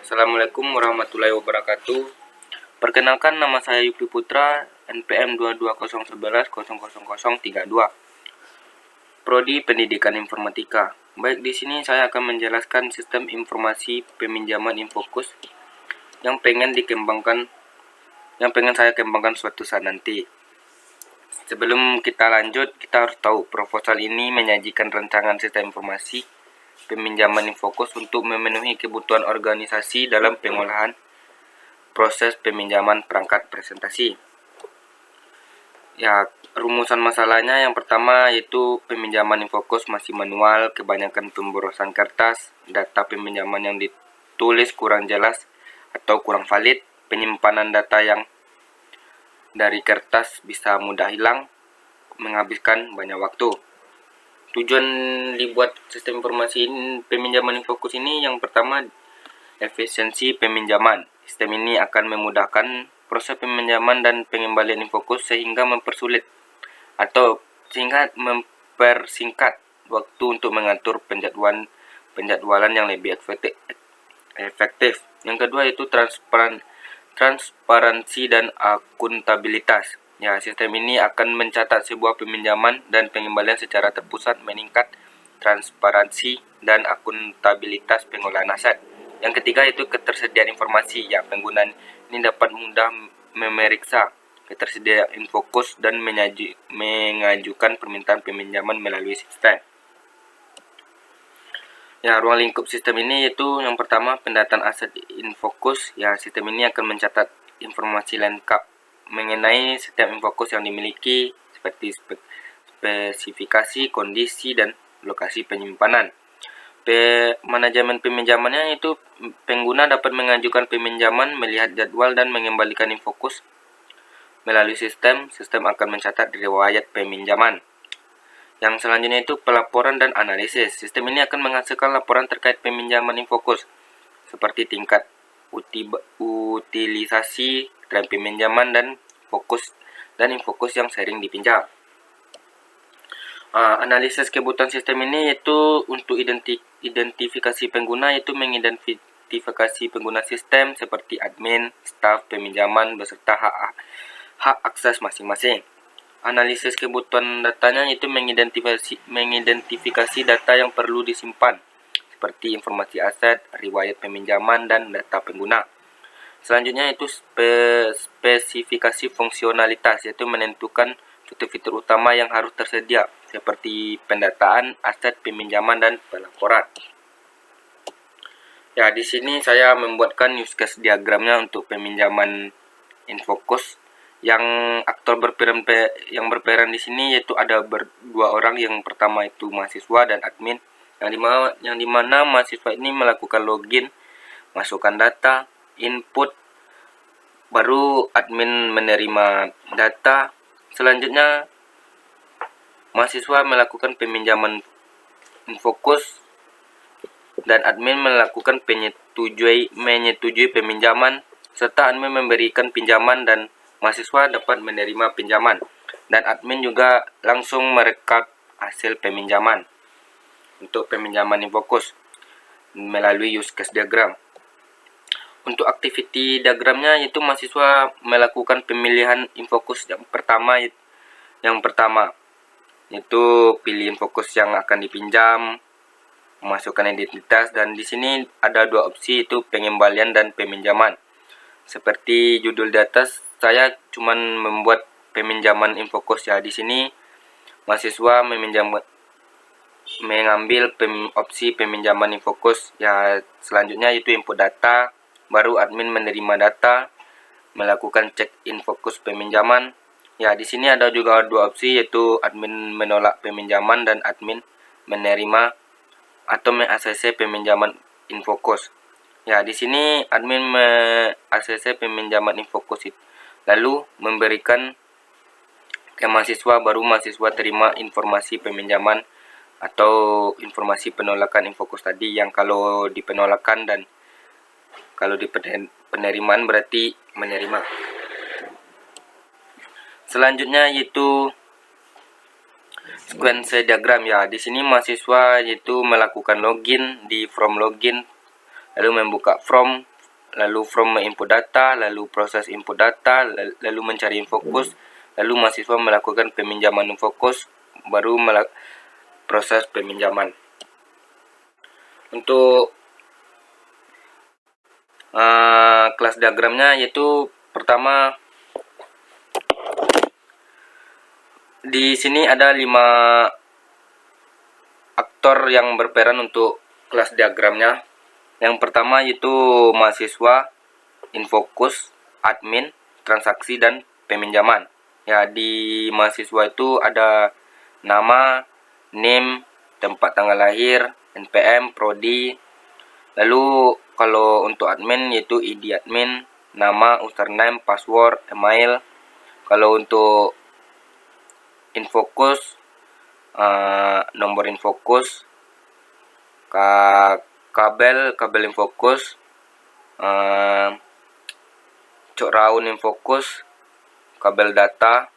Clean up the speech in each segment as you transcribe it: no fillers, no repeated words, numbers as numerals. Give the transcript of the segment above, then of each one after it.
Assalamualaikum warahmatullahi wabarakatuh. Perkenalkan, nama saya Yupi Putra, NPM 22011000032. Prodi Pendidikan Informatika. Baik, di sini saya akan menjelaskan sistem informasi peminjaman Infokus yang pengen saya kembangkan suatu saat nanti. Sebelum kita lanjut, kita harus tahu proposal ini menyajikan rancangan sistem informasi peminjaman Infokus untuk memenuhi kebutuhan organisasi dalam pengolahan proses peminjaman perangkat presentasi. Ya, rumusan masalahnya yang pertama yaitu peminjaman Infokus masih manual, kebanyakan pemborosan kertas, data peminjaman yang ditulis kurang jelas atau kurang valid, penyimpanan data yang dari kertas bisa mudah hilang, menghabiskan banyak waktu. Tujuan dibuat sistem informasi peminjaman Infokus ini yang pertama, efisiensi peminjaman. Sistem ini akan memudahkan proses peminjaman dan pengembalian Infokus sehingga mempersingkat waktu untuk mengatur penjadwalan yang lebih efektif. Yang kedua itu transparansi dan akuntabilitas. Ya, sistem ini akan mencatat sebuah peminjaman dan pengembalian secara terpusat, meningkat transparansi dan akuntabilitas pengolahan aset. Yang ketiga itu ketersediaan informasi. Ya, pengguna ini dapat mudah memeriksa ketersediaan Infokus dan mengajukan permintaan peminjaman melalui sistem. Ya, ruang lingkup sistem ini yaitu yang pertama pendataan aset Infokus. Ya, sistem ini akan mencatat informasi lengkap mengenai setiap Infokus yang dimiliki seperti spesifikasi, kondisi, dan lokasi penyimpanan. Manajemen peminjamannya itu pengguna dapat mengajukan peminjaman, melihat jadwal, dan mengembalikan Infokus melalui sistem. Sistem akan mencatat riwayat peminjaman. Yang selanjutnya itu pelaporan dan analisis. Sistem ini akan menghasilkan laporan terkait peminjaman Infokus seperti tingkat utilisasi, tren peminjaman, dan Infokus yang sering dipinjam. Analisis kebutuhan sistem ini yaitu untuk identifikasi pengguna, yaitu mengidentifikasi pengguna sistem seperti admin, staf peminjaman beserta hak akses masing-masing. Analisis kebutuhan datanya yaitu mengidentifikasi data yang perlu disimpan seperti informasi aset, riwayat peminjaman, dan data pengguna. Selanjutnya itu spesifikasi fungsionalitas, yaitu menentukan fitur-fitur utama yang harus tersedia seperti pendataan, aset peminjaman, dan pelaporan. Ya, di sini saya membuatkan use case diagramnya untuk peminjaman Infokus. Yang aktor yang berperan di sini yaitu ada dua orang. Yang pertama itu mahasiswa dan admin, yang dimana mahasiswa ini melakukan login, masukkan data, input, baru admin menerima data. Selanjutnya mahasiswa melakukan peminjaman Infokus dan admin melakukan menyetujui peminjaman, serta admin memberikan pinjaman dan mahasiswa dapat menerima pinjaman, dan admin juga langsung merekap hasil peminjaman untuk peminjaman Infokus melalui use case diagram. Untuk activity diagramnya yaitu mahasiswa melakukan pemilihan Infokus yang pertama yaitu pilih Infokus yang akan dipinjam, memasukkan identitas, dan di sini ada dua opsi, itu pengembalian dan peminjaman. Seperti judul di atas, saya cuman membuat peminjaman Infokus. Ya, di sini mahasiswa mengambil opsi peminjaman Infokus. Ya, selanjutnya itu input data, baru admin menerima data, melakukan cek Infokus peminjaman. Ya, di sini ada juga dua opsi, yaitu admin menolak peminjaman dan admin menerima atau meng-ACC peminjaman Infokus. Ya, di sini admin meng-ACC peminjaman Infokus lalu memberikan ke mahasiswa, baru mahasiswa terima informasi peminjaman atau informasi penolakan Infokus tadi, yang kalau di penolakan dan kalau di penerimaan berarti menerima. Selanjutnya yaitu sequence diagram. Ya, di sini mahasiswa yaitu melakukan login di form login, lalu membuka form lalu from input data, lalu proses input data, lalu mencari infokus, lalu mahasiswa melakukan peminjaman infokus, baru proses peminjaman. Untuk kelas diagramnya yaitu pertama, di sini ada 5 aktor yang berperan untuk kelas diagramnya. Yang pertama yaitu mahasiswa, infokus, admin, transaksi, dan peminjaman. Ya, di mahasiswa itu ada nama, name, tempat tanggal lahir, NPM, prodi. Lalu kalau untuk admin yaitu ID admin, nama, username, password, email. Kalau untuk infokus, nomor infokus, kabel infokus, cok raun infokus, kabel data.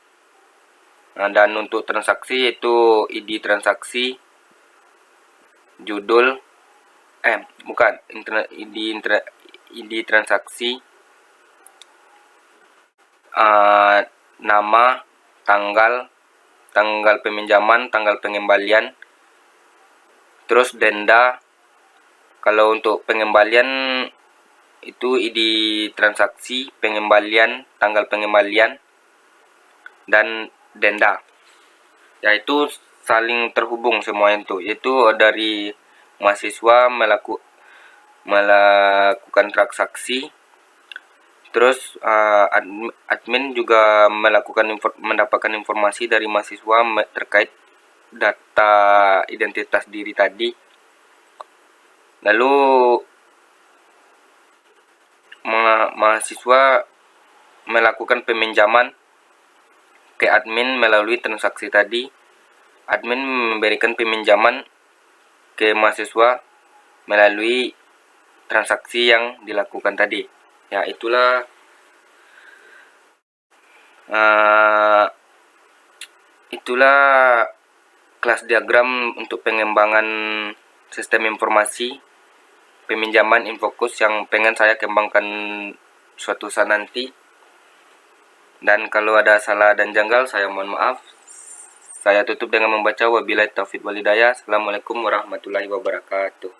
Dan untuk transaksi yaitu ID transaksi, judul, ID transaksi, nama, tanggal peminjaman, tanggal pengembalian, terus denda. Kalau untuk pengembalian itu ID transaksi, pengembalian, tanggal pengembalian, dan denda. Yaitu saling terhubung semua itu. Yaitu dari mahasiswa melakukan transaksi, terus admin juga mendapatkan informasi dari mahasiswa terkait data identitas diri tadi. Lalu mahasiswa melakukan peminjaman ke admin melalui transaksi tadi. Admin memberikan peminjaman ke mahasiswa melalui transaksi yang dilakukan tadi. Ya, itulah kelas diagram untuk pengembangan sistem informasi peminjaman infokus yang pengen saya kembangkan suatu saat nanti. Dan kalau ada salah dan janggal, saya mohon maaf. Saya tutup dengan membaca wabillahi taufiq wal hidayah. Assalamualaikum warahmatullahi wabarakatuh.